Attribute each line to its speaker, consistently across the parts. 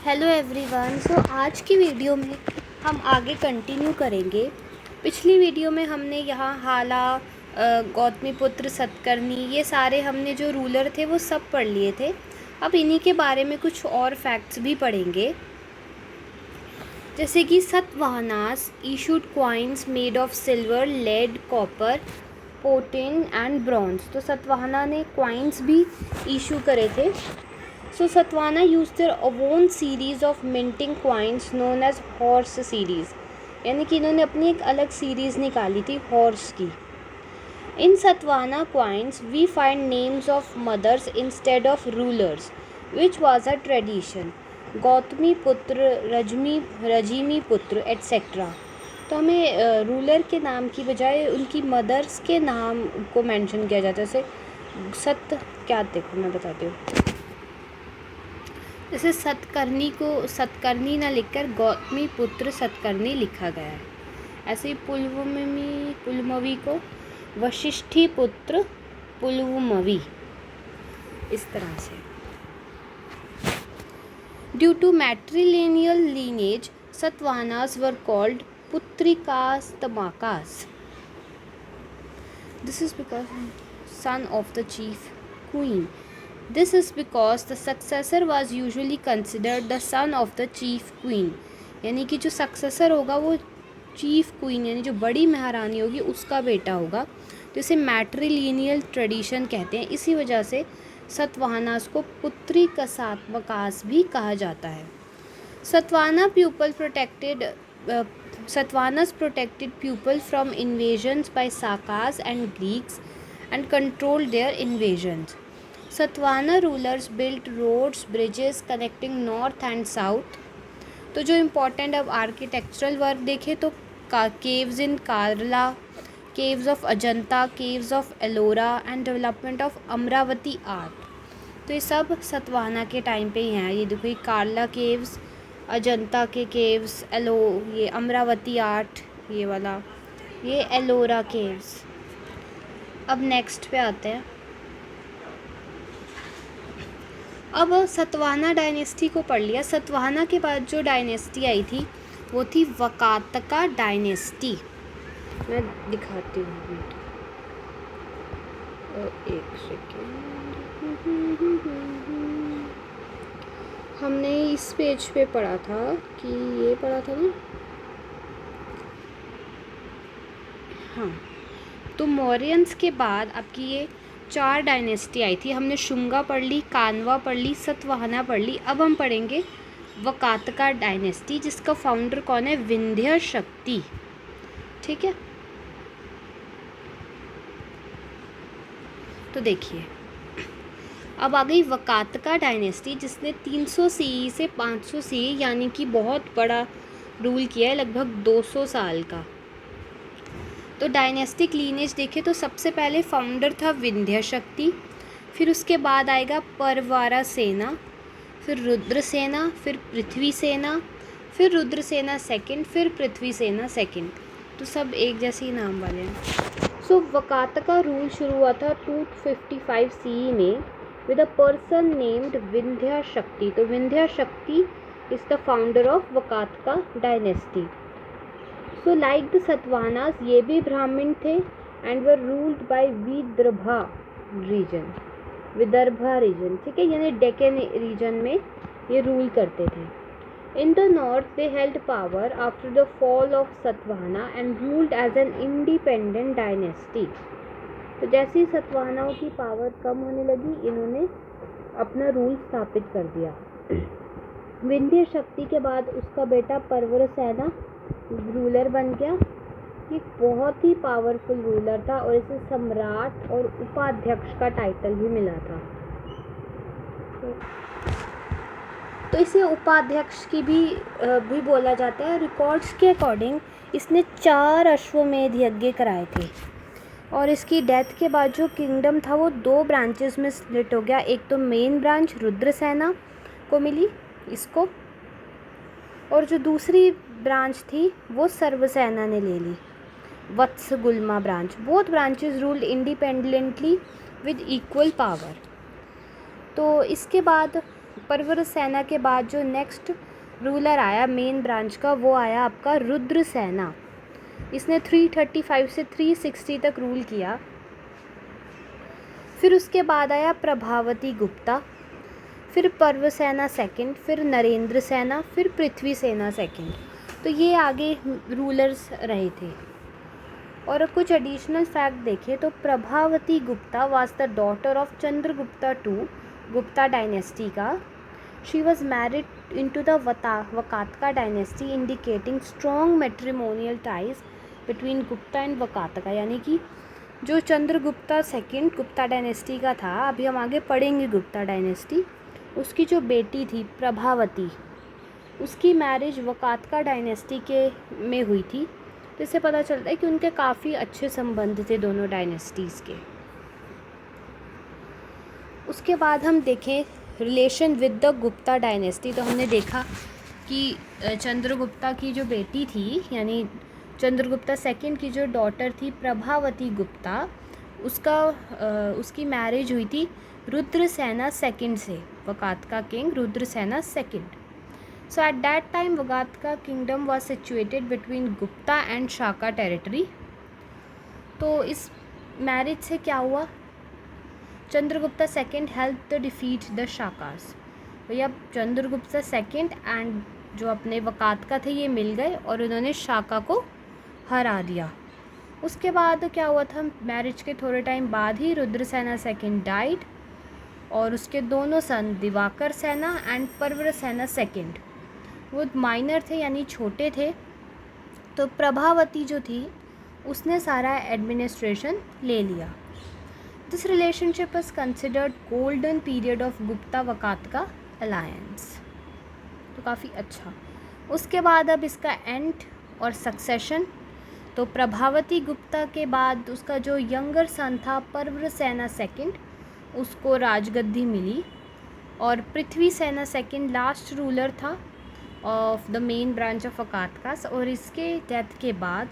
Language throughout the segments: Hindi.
Speaker 1: Hello everyone. आज की वीडियो में हम आगे कंटिन्यू करेंगे। पिछली वीडियो में हमने यहाँ हाला, गौतमीपुत्र, सतकर्णी, ये सारे हमने जो रूलर थे वो सब पढ़ लिए थे। अब इन्हीं के बारे में कुछ और फैक्ट्स भी पढ़ेंगे, जैसे कि Satavahanas issued coins made of silver, lead, copper, potin and bronze. तो सतवाहना ने क्वाइंस भी इशू करे थे। So Satavahana used their own series of minting coins known as horse series, यानी कि इन्होंने अपनी एक अलग सीरीज़ निकाली थी हॉर्स की। इन Satavahana coins we find names of mothers instead of rulers, which was a tradition. Gautami पुत्र, रजमी पुत्र एट्सेट्रा। तो हमें रूलर के नाम की बजाय उनकी मदर्स के नाम को मेंशन किया जाता है। जैसे देखो मैं बताती हूँ। जैसे सतकर्णी को सतकर्णी ना लिखकर गौतमी पुत्र सतकर्णी लिखा गया है। ऐसे ही पुलमवी को वशिष्ठी पुत्र पुलमवी, इस तरह से। Due to matrilineal lineage Satavahanas were called पुत्रिकास तमाकास। This is because son of the chief queen. This is because the successor was usually considered the son of the chief queen, यानी कि जो सक्सेसर होगा वो चीफ क्वीन यानी जो बड़ी महारानी होगी उसका बेटा होगा। तो इसे मैट्रिलिनियल ट्रेडिशन कहते हैं। इसी वजह से सतवाहनास को पुत्री कसात्मकास भी कहा जाता है। Satavahanas protected people from invasions by Sakas and Greeks and controlled their invasions. Satavahana rulers built roads, bridges connecting north and south. तो जो इम्पोर्टेंट अब आर्किटेक्चरल वर्क देखें तो caves in Karla, caves of Ajanta, caves of Ellora and development of Amaravati art. तो ये सब सतवाहना के टाइम पे ही हैं। ये देखो, ये कार्ला केव्स, अजंता के केव्स, ये अमरावती आर्ट, ये वाला, ये एलोरा केव्स। अब नेक्स्ट पे आते हैं। अब सतवाहना डायनेस्टी को पढ़ लिया। सतवाहना के बाद जो डायनेस्टी आई थी वो थी वकातका डायनेस्टी। मैं दिखाती हूँ, एक सेकेंड। हमने इस पेज पे पढ़ा था कि ये पढ़ा था ना, हाँ। तो मौर्यंस के बाद आपकी ये 4 डायनेस्टी आई थी। हमने शुंगा पढ़ ली, कानवा पढ़ ली, सतवाहना पढ़ ली। अब हम पढ़ेंगे वकातका डायनेस्टी, जिसका फाउंडर कौन है? विंध्य शक्ति। ठीक है, तो देखिए अब आ गई वकातका डायनेस्टी, जिसने 300 CE से 500 CE यानी कि बहुत बड़ा रूल किया है, लगभग 200 साल का। तो डायनेस्टिक लीनेज देखें तो सबसे पहले फाउंडर था विंध्य शक्ति, फिर उसके बाद आएगा परवारा सेना, फिर रुद्र सेना, फिर पृथ्वी सेना, फिर रुद्र सेना सेकंड, फिर पृथ्वी सेना सेकंड। तो सब एक जैसे ही नाम वाले हैं। वकात का रूल शुरू हुआ था 255 CE में with a person named Vindhya Shakti. तो Vindhya Shakti is the founder of Vakataka dynasty. So like the Satavahanas, ये भी ब्राह्मण थे and were ruled by Vidarbha region. ठीक है, यानी डेक्कन रीजन में ये रूल करते थे। In the north they held power after the fall of Satavahana and ruled as an independent dynasty. तो जैसे ही सतवाहनाओं की पावर कम होने लगी, इन्होंने अपना रूल स्थापित कर दिया। विंध्य शक्ति के बाद उसका बेटा परवरसेना रूलर बन गया। ये बहुत ही पावरफुल रूलर था और इसे सम्राट और उपाध्यक्ष का टाइटल भी मिला था। तो इसे उपाध्यक्ष की भी बोला जाता है। रिकॉर्ड्स के अकॉर्डिंग इसने 4 अश्वमेध यज्ञ कराए थे और इसकी डेथ के बाद जो किंगडम था वो 2 ब्रांचेस में स्प्लिट हो गया। एक तो मेन ब्रांच रुद्रसेना को मिली इसको, और जो दूसरी ब्रांच थी वो सर्वसेना ने ले ली, Vatsagulma branch. Both branches ruled independently with equal power. तो इसके बाद परवर सेना के बाद जो नेक्स्ट रूलर आया मेन ब्रांच का, वो आया आपका रुद्र सेना। इसने 335 से 360 तक रूल किया। फिर उसके बाद आया प्रभावती गुप्ता, फिर पर्व सेना सेकंड, फिर नरेंद्र सेना, फिर पृथ्वी सेना सेकंड। तो ये आगे रूलर्स रहे थे। और कुछ एडिशनल फैक्ट देखें तो Prabhavati Gupta was the daughter of Chandragupta two Gupta dynasty का। She was married into the Vakataka dynasty, indicating strong matrimonial ties between Gupta and Vakataka. यानी कि जो चंद्रगुप्ता सेकंड गुप्ता डायनेस्टी का था, अभी हम आगे पढ़ेंगे गुप्ता डायनेस्टी, उसकी जो बेटी थी प्रभावती, उसकी मैरिज वकातका डायनेस्टी के में हुई थी। तो इससे पता चलता है कि उनके काफ़ी अच्छे संबंध थे दोनों डायनेस्टीज़ के। उसके बाद हम देखें relation with the Gupta dynasty, तो हमने देखा कि चंद्रगुप्ता की जो बेटी थी, यानी चंद्रगुप्ता सेकंड की जो डॉटर थी प्रभावती गुप्ता, उसकी मैरिज हुई थी रुद्रसेना सेकंड से, Vakataka king Rudrasena second. So at that time Vagatka kingdom was situated between Gupta and Shaka territory। तो इस मैरिज से क्या हुआ, Chandragupta second help the defeat the Shakas. भैया चंद्रगुप्ता सेकंड एंड जो अपने वकातका थे ये मिल गए और उन्होंने शाका को हरा दिया। उसके बाद क्या हुआ था, मैरिज के थोड़े टाइम बाद ही रुद्रसेना सेकंड डाइड और उसके दोनों सन दिवाकर सेना एंड परवर सेना सेकंड वो माइनर थे यानी छोटे थे। तो प्रभावती जो थी उसने सारा एडमिनिस्ट्रेशन ले लिया। This relationship is considered golden period of Gupta Vakataka alliance. तो काफ़ी अच्छा। उसके बाद अब इसका एंड और सक्सेशन, तो प्रभावती गुप्ता के बाद उसका जो यंगर सन था पर्वर सेना सेकंड, उसको राजगद्दी मिली और Prithvisena second last ruler था of the main branch of Vakatakas. और इसके डेथ के बाद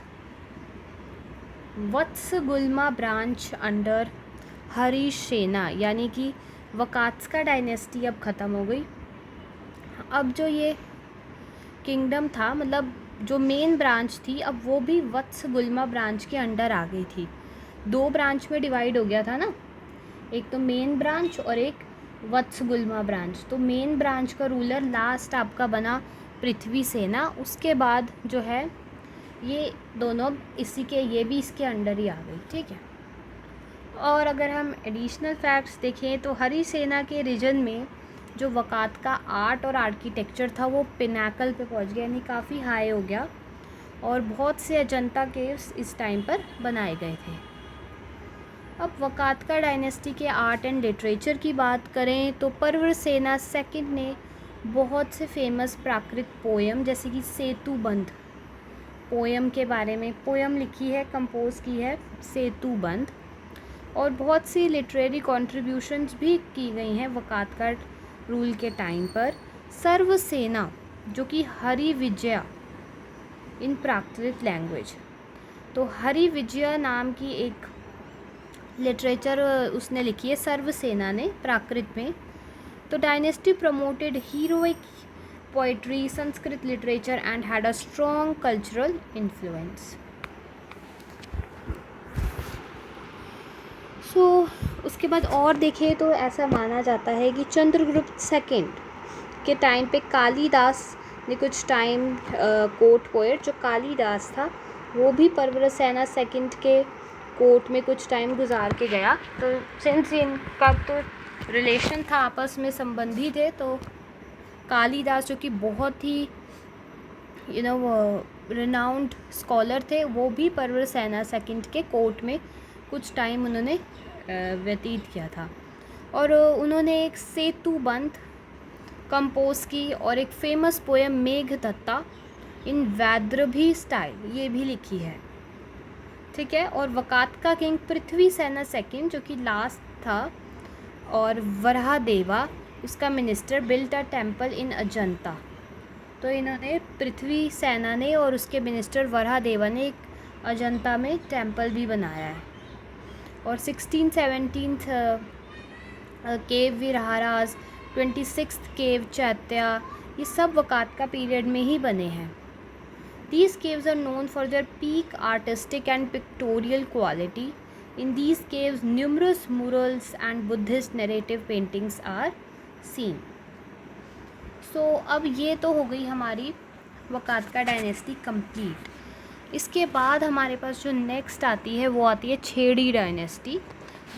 Speaker 1: Vatsagulma branch under Harishena, यानी कि वकात्स्का डायनेस्टी अब ख़त्म हो गई। अब जो ये किंगडम था, मतलब जो मेन ब्रांच थी, अब वो भी वत्स गुल्मा ब्रांच के अंडर आ गई थी। दो ब्रांच में डिवाइड हो गया था ना, एक तो मेन ब्रांच और एक वत्स गुल्मा ब्रांच। तो मेन ब्रांच का रूलर लास्ट आपका बना पृथ्वी सेना। उसके बाद जो है ये दोनों इसी के, ये भी इसके अंडर ही आ गई, ठीक है। और अगर हम एडिशनल फैक्ट्स देखें तो हरी सेना के रीजन में जो वकात का आर्ट और आर्किटेक्चर था वो पिनाकल पे पहुंच गया, यानी काफ़ी हाई हो गया और बहुत से अजंता केव्स इस टाइम पर बनाए गए थे। अब वकातका डायनेस्टी के आर्ट एंड लिटरेचर की बात करें तो पर्वर सेना सेकंड ने बहुत से फेमस प्राकृत पोयम जैसे कि सेतुबंध पोयम के बारे में पोयम लिखी है, कंपोज की है सेतुबंध, और बहुत सी लिटरेरी कॉन्ट्रीब्यूशंस भी की गई हैं वकातका रूल के टाइम पर। सर्वसेना जो कि हरि विजया इन प्राकृत लैंग्वेज, तो हरि विजया नाम की एक लिटरेचर उसने लिखी है सर्वसेना ने प्राकृत में। तो dynasty promoted heroic poetry, Sanskrit literature and had a strong cultural influence. So उसके बाद और देखें तो ऐसा माना जाता है कि चंद्रगुप्त सेकंड के टाइम पे कालिदास ने कुछ टाइम कोर्ट पोएट जो कालिदास था वो भी पर्वर सेना सेकंड के कोर्ट में कुछ टाइम गुजार के गया। तो सिंस इनका तो रिलेशन था, आपस में संबंधी थे, तो कालिदास जो कि बहुत ही रिनाउंड स्कॉलर थे, वो भी पर्वर सेना सेकंड के कोर्ट में कुछ टाइम उन्होंने व्यतीत किया था। और उन्होंने एक सेतुबंध कंपोज की और एक फेमस पोएम मेघदत्ता इन वैद्रभी स्टाइल ये भी लिखी है, ठीक है। और वकातका किंग पृथ्वी सेना सेकंड जो कि लास्ट था, और वराहदेवा इसका minister built a temple in Ajanta. तो इन्होंने पृथ्वी सेना ने और उसके मिनिस्टर वराहदेवा ने एक अजंता में टेम्पल भी बनाया है। और 1617 केव विहारास 26th केव चैत्या, ये सब वकात का पीरियड में ही बने हैं। These caves are known for their peak artistic and pictorial quality. In these caves, numerous murals and Buddhist narrative paintings are seen. So अब ये तो हो गई हमारी वकात का डायनेस्टी कंप्लीट। इसके बाद हमारे पास जो नेक्स्ट आती है वो आती है छेड़ी डायनेस्टी,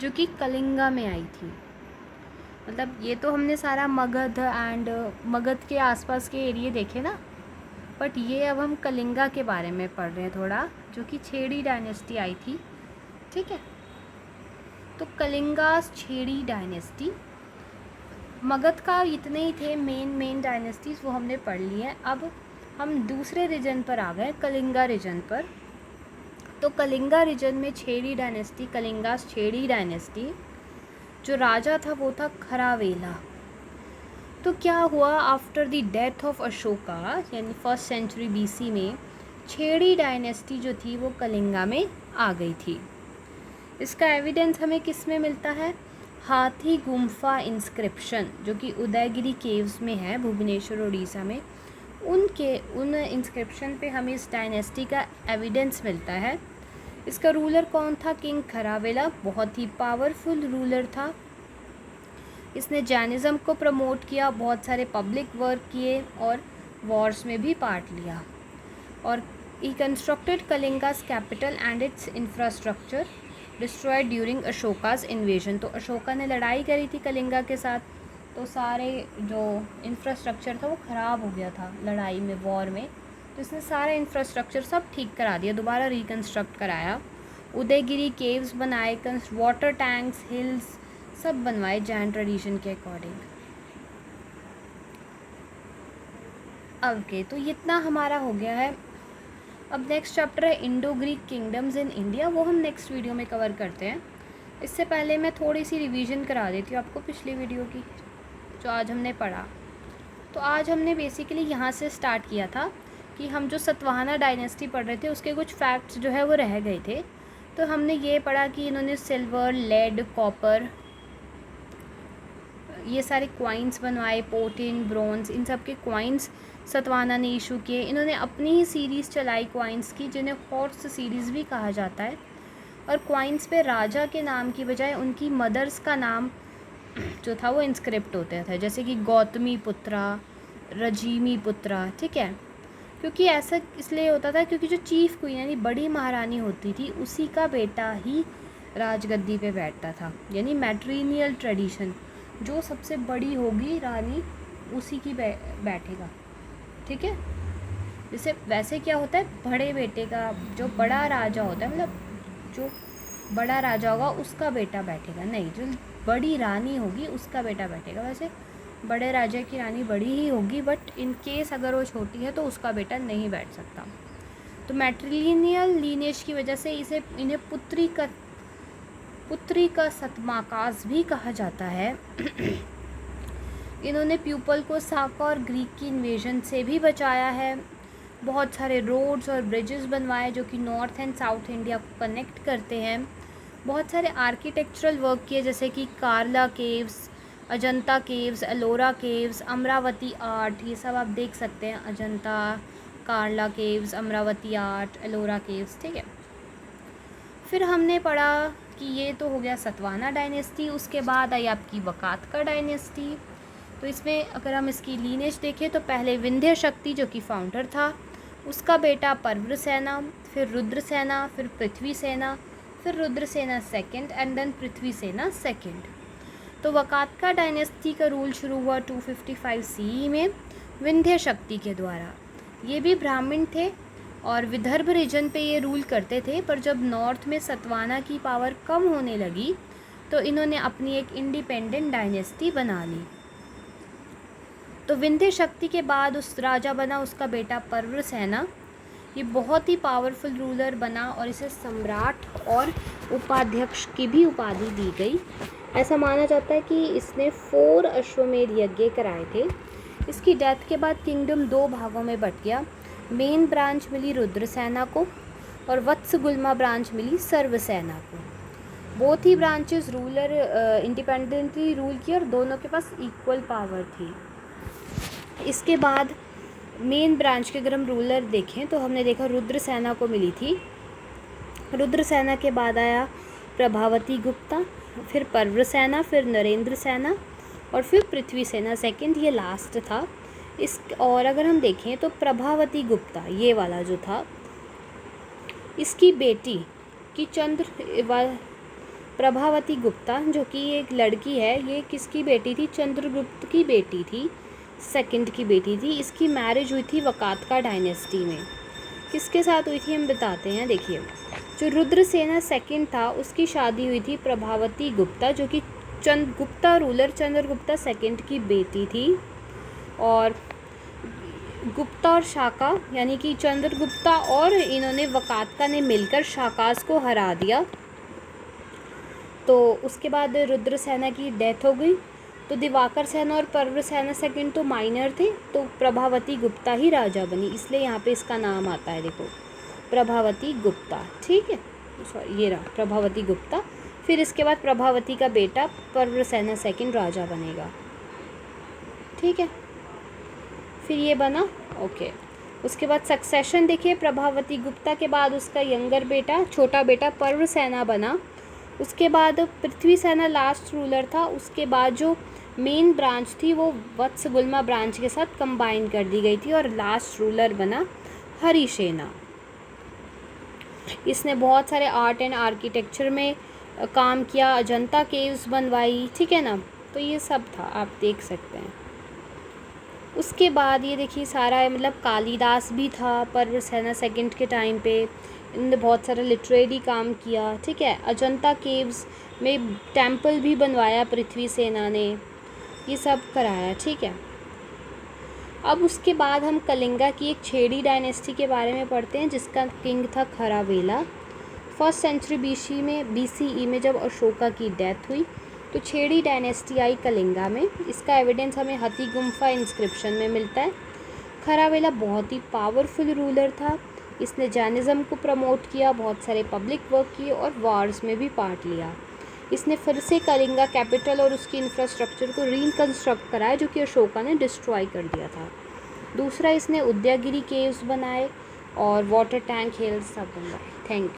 Speaker 1: जो कि कलिंगा में आई थी। मतलब ये तो हमने सारा मगध एंड मगध के आसपास के एरिया देखे ना, बट ये अब हम कलिंगा के बारे में पढ़ रहे हैं थोड़ा, जो कि छेड़ी डायनेस्टी आई थी। ठीक है, तो कलिंगास छेड़ी डायनेस्टी, मगध का इतने ही थे मेन डायनेस्टीज़, वो हमने पढ़ ली है। अब हम दूसरे रीजन पर आ गए, कलिंगा रीजन पर। तो कलिंगा रीजन में छेड़ी डायनेस्टी, कलिंगास छेड़ी डायनेस्टी, जो राजा था वो था खरावेला। तो क्या हुआ, after the death of Ashoka यानी 1st सेंचुरी BC में छेड़ी डायनेस्टी जो थी वो कलिंगा में आ गई थी। इसका एविडेंस हमें किस में मिलता है, हाथी गुम्फा इंस्क्रिप्शन, जो कि उदयगिरी केव्स में है भुवनेश्वर उड़ीसा में। उन इंस्क्रिप्शन पे हमें इस डायनेस्टी का एविडेंस मिलता है। इसका रूलर कौन था, किंग खरावेला, बहुत ही पावरफुल रूलर था। इसने जैनिज़्म को प्रमोट किया, बहुत सारे पब्लिक वर्क किए और वॉर्स में भी पार्ट लिया। और he constructed Kalingas capital and its infrastructure destroyed during Ashokas invasion. तो अशोका ने लड़ाई करी थी कलिंगा के साथ, तो सारे जो इंफ्रास्ट्रक्चर था वो ख़राब हो गया था लड़ाई में, वॉर में। तो इसने सारा इंफ्रास्ट्रक्चर सब ठीक करा दिया, दोबारा रिकन्स्ट्रक्ट कराया। उदयगिरी केव्स बनाए, वाटर टैंक्स, हिल्स सब बनवाए जैन ट्रेडिशन के अकॉर्डिंग। ओके, तो इतना हमारा हो गया है। अब नेक्स्ट चैप्टर है Indo Greek kingdoms in India, वो हम नेक्स्ट वीडियो में कवर करते हैं। इससे पहले मैं थोड़ी सी रिवीजन करा देती हूँ आपको पिछली वीडियो की, जो आज हमने पढ़ा। तो आज हमने बेसिकली यहाँ से स्टार्ट किया था कि हम जो सतवाहना डायनेस्टी पढ़ रहे थे उसके कुछ फैक्ट्स जो है वो रह गए थे। तो हमने ये पढ़ा कि इन्होंने सिल्वर, लेड, कॉपर, ये सारे क्वाइंस बनवाए, पोटिन, ब्रोंज, इन सब के क्वाइंस सतवाहना ने इशू किए। इन्होंने अपनी ही सीरीज़ चलाई क्वाइंस की, जिन्हें हॉर्स सीरीज़ भी कहा जाता है। और क्वाइंस पे राजा के नाम की बजाय उनकी मदर्स का नाम जो था वो इंस्क्रिप्ट होता था, जैसे कि गौतमी पुत्रा, रजीमी पुत्रा। ठीक है, क्योंकि ऐसा इसलिए होता था क्योंकि जो चीफ क्वीन यानी बड़ी महारानी होती थी उसी का बेटा ही राजगद्दी पे बैठता था, यानी मैट्रीनियल ट्रेडिशन, जो सबसे बड़ी होगी रानी उसी की बैठेगा। ठीक है, जैसे वैसे क्या होता है, बड़े बेटे का, जो बड़ा राजा होता है, मतलब जो बड़ा राजा होगा उसका बेटा बैठेगा, नहीं, जो बड़ी रानी होगी उसका बेटा बैठेगा। वैसे बड़े राजा की रानी बड़ी ही होगी, बट इन केस अगर वो छोटी है तो उसका बेटा नहीं बैठ सकता। तो मैट्रिलिनियल लीनेज की वजह से इन्हें पुत्री का सतमाकाज भी कहा जाता है। इन्होंने प्यूपल को साका और ग्रीक की इन्वेजन से भी बचाया है। बहुत सारे रोड्स और ब्रिजेस बनवाए जो कि नॉर्थ एंड साउथ इंडिया को कनेक्ट करते हैं। बहुत सारे आर्किटेक्चरल वर्क किए, जैसे कि Karla caves, Ajanta caves, Ellora caves, Amaravati art, ये सब आप देख सकते हैं, Ajanta, Karla caves, Amaravati art, Ellora caves. ठीक है, फिर हमने पढ़ा कि ये तो हो गया सतवाहना डायनेस्टी। उसके बाद आई आपकी वकात का डायनेस्टी। तो इसमें अगर हम इसकी लीनेज देखें तो पहले विंध्य शक्ति जो कि फाउंडर था, उसका बेटा पर्वसेना, फिर रुद्रसेना, फिर पृथ्वीसेना, फिर Rudrasena second and then Prithvisena second. तो वकात का डायनेस्टी का रूल शुरू हुआ 255 CE में विंध्य शक्ति के द्वारा। ये भी ब्राह्मण थे और विदर्भ रीजन पे ये रूल करते थे, पर जब नॉर्थ में सतवाहना की पावर कम होने लगी तो इन्होंने अपनी एक इंडिपेंडेंट डायनेस्टी बना ली। तो विंध्य शक्ति के बाद उस राजा बना उसका बेटा पर्वसेना। ये बहुत ही पावरफुल रूलर बना और इसे सम्राट और उपाध्यक्ष की भी उपाधि दी गई। ऐसा माना जाता है कि इसने 4 अश्वमेध यज्ञ कराए थे। इसकी डेथ के बाद किंगडम 2 भागों में बट गया। मेन ब्रांच मिली रुद्रसेना को और वत्सगुल्मा ब्रांच मिली सर्वसेना को। बोथ ही ब्रांचेस रूलर इंडिपेंडेंटली रूल किया और दोनों के पास इक्वल पावर थी। इसके बाद मेन ब्रांच के अगर हम रूलर देखें तो हमने देखा रुद्रसेना को मिली थी। रुद्रसेना के बाद आया प्रभावती गुप्ता, फिर पर्वसेना, फिर नरेंद्र सेना और फिर पृथ्वी सेना सेकंड, ये लास्ट था। और अगर हम देखें तो प्रभावती गुप्ता ये वाला जो था, इसकी बेटी की प्रभावती गुप्ता जो कि एक लड़की है, ये किसकी बेटी थी? चंद्रगुप्त की बेटी थी, सेकंड की बेटी थी। इसकी मैरिज हुई थी वकातका डायनेस्टी में। किसके साथ हुई थी हम बताते हैं। देखिए, जो रुद्रसेना सेकंड था उसकी शादी हुई थी प्रभावती गुप्ता जो कि गुप्ता रूलर चंद्रगुप्ता सेकंड की बेटी थी। और गुप्ता और शाका यानी कि चंद्रगुप्ता और इन्होंने वकातका ने मिलकर शाकास को हरा दिया। तो उसके बाद रुद्रसेना की डेथ हो गई। तो दिवाकर सेना और पर्वसेना सेकंड तो माइनर थे, तो प्रभावती गुप्ता ही राजा बनी, इसलिए यहाँ पे इसका नाम आता है। देखो, प्रभावती गुप्ता, ठीक है, सॉरी ये रहा प्रभावती गुप्ता। फिर इसके बाद प्रभावती का बेटा पर्वसेना सेकंड राजा बनेगा, ठीक है, फिर ये बना, ओके। उसके बाद सक्सेशन देखिए, प्रभावती गुप्ता के बाद उसका यंगर बेटा, छोटा बेटा पर्वसेना बना। उसके बाद पृथ्वी सेना लास्ट रूलर था। उसके बाद जो मेन ब्रांच थी वो वत्सगुल्मा ब्रांच के साथ कंबाइन कर दी गई थी और लास्ट रूलर बना हरिसेना। इसने बहुत सारे आर्ट एंड आर्किटेक्चर में काम किया, अजंता केव्स बनवाई, ठीक है ना, तो ये सब था, आप देख सकते हैं। उसके बाद ये देखिए सारा मतलब कालिदास भी था पर्वसेना सेकंड के टाइम पे, इन्होंने बहुत सारा लिटरेरी काम किया, ठीक है। अजंता केव्स में टेम्पल भी बनवाया पृथ्वी सेना ने, ये सब कराया, ठीक है। अब उसके बाद हम कलिंगा की एक छेड़ी डायनेस्टी के बारे में पढ़ते हैं जिसका किंग था खरावेला। फर्स्ट सेंचुरी BCE में जब अशोका की डेथ हुई तो छेड़ी डायनेस्टी आई कलिंगा में। इसका एविडेंस हमें हथी गुम्फा इंस्क्रिप्शन में मिलता है। खरावेला बहुत ही पावरफुल रूलर था। इसने जैनिज़्म को प्रमोट किया, बहुत सारे पब्लिक वर्क किए और वॉर्स में भी पार्ट लिया। इसने फिर से कलिंगा कैपिटल और उसकी इंफ्रास्ट्रक्चर को रिकंस्ट्रक्ट कराया जो कि अशोका ने डिस्ट्रॉय कर दिया था। दूसरा, इसने उदयगिरी केव्स बनाए और वाटर टैंक हिल्स सब बनवाए। Thank you.